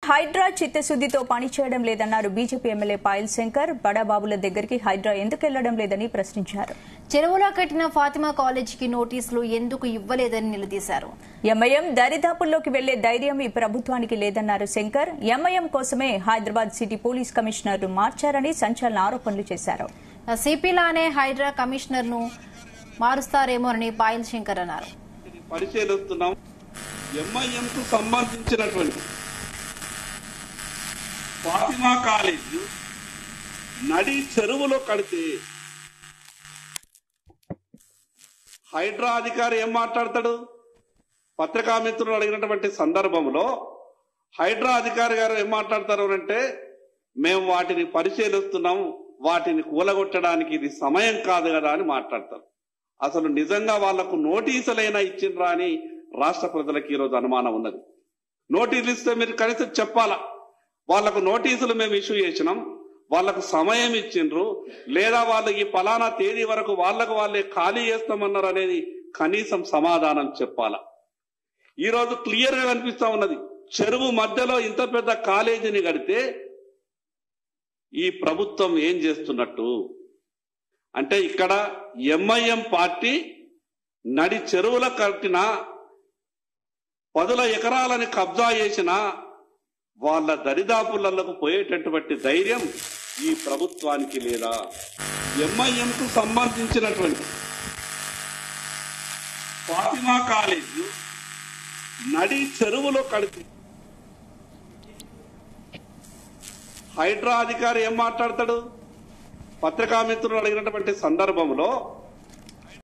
హైడ్రా చిత్తశుద్దితో పనిచేయడం లేదన్నారు BJP MLA Payal Shankar. బడాబాబుల దగ్గరికి హైడ్రా ఎందుకు వెళ్లడం లేదని ప్రశ్నించారు. చెరువులో కట్టిన ఫాతిమా కాలేజీకి నోటీసులు ఎందుకు ఇవ్వలేదని నిలదీశారు. ఎంఐఎం దరిదాపుల్లోకి వెళ్లే ధైర్యం ఈ ప్రభుత్వానికి లేదన్నారు శంకర్. ఎంఐఎం కోసమే హైదరాబాద్ సిటీ పోలీస్ కమిషనర్ మార్చారని సంచలన ఆరోపణలు చేశారు. సిపిలానే హైడ్రా కమిషనర్ ను మారుస్తారేమోనని పాయల్ శంకర్ అన్నారు. పరిశీలిస్తున్నాం. ఎంఐఎంకు సంబంధించినటువంటి ఫాతిమా కాలేజ్ నడి చెరువులో కడితే హైడ్రా అధికారి ఏం మాట్లాడతాడు? పత్రికా మిత్రులు అడిగినటువంటి సందర్భంలో హైడ్రా అధికారి గారు ఏం మాట్లాడతారు అంటే, మేము వాటిని పరిశీలిస్తున్నాం, వాటిని కూలగొట్టడానికి ఇది సమయం కాదు కదా అని మాట్లాడతారు. అసలు నిజంగా వాళ్లకు నోటీసులైనా ఇచ్చిండ్రా అని రాష్ట్ర ప్రజలకు ఈరోజు అనుమానం ఉన్నది. నోటీసులు ఇస్తే మీరు కనీసం చెప్పాలా, వాళ్లకు నోటీసులు మేము ఇష్యూ చేసినాం, వాళ్లకు సమయం ఇచ్చిండ్రు, లేదా వాళ్ళకి ఫలానా తేదీ వరకు వాళ్లకు వాళ్ళే ఖాళీ చేస్తామన్నారు అనేది కనీసం సమాధానం చెప్పాలా. ఈరోజు క్లియర్ గా కనిపిస్తా ఉన్నది, చెరువు మధ్యలో ఇంత పెద్ద కాలేజీని కడితే ఈ ప్రభుత్వం ఏం చేస్తున్నట్టు అంటే, ఇక్కడ ఎంఐఎం పార్టీ నడి చెరువుల కట్టిన 10 ఎకరాలని కబ్జా చేసిన వాళ్ళ దరిదాపులకు పోయేటటువంటి ధైర్యం ఈ ప్రభుత్వానికి లేదా? ఎంఐఎంకు సంబంధించినటువంటి ఫాతిమా కాలేజ్ నడి చెరువులో కడితే హైడ్రా అధికారి ఏం మాట్లాడతాడు? పత్రికా మిత్రులు అడిగినటువంటి సందర్భంలో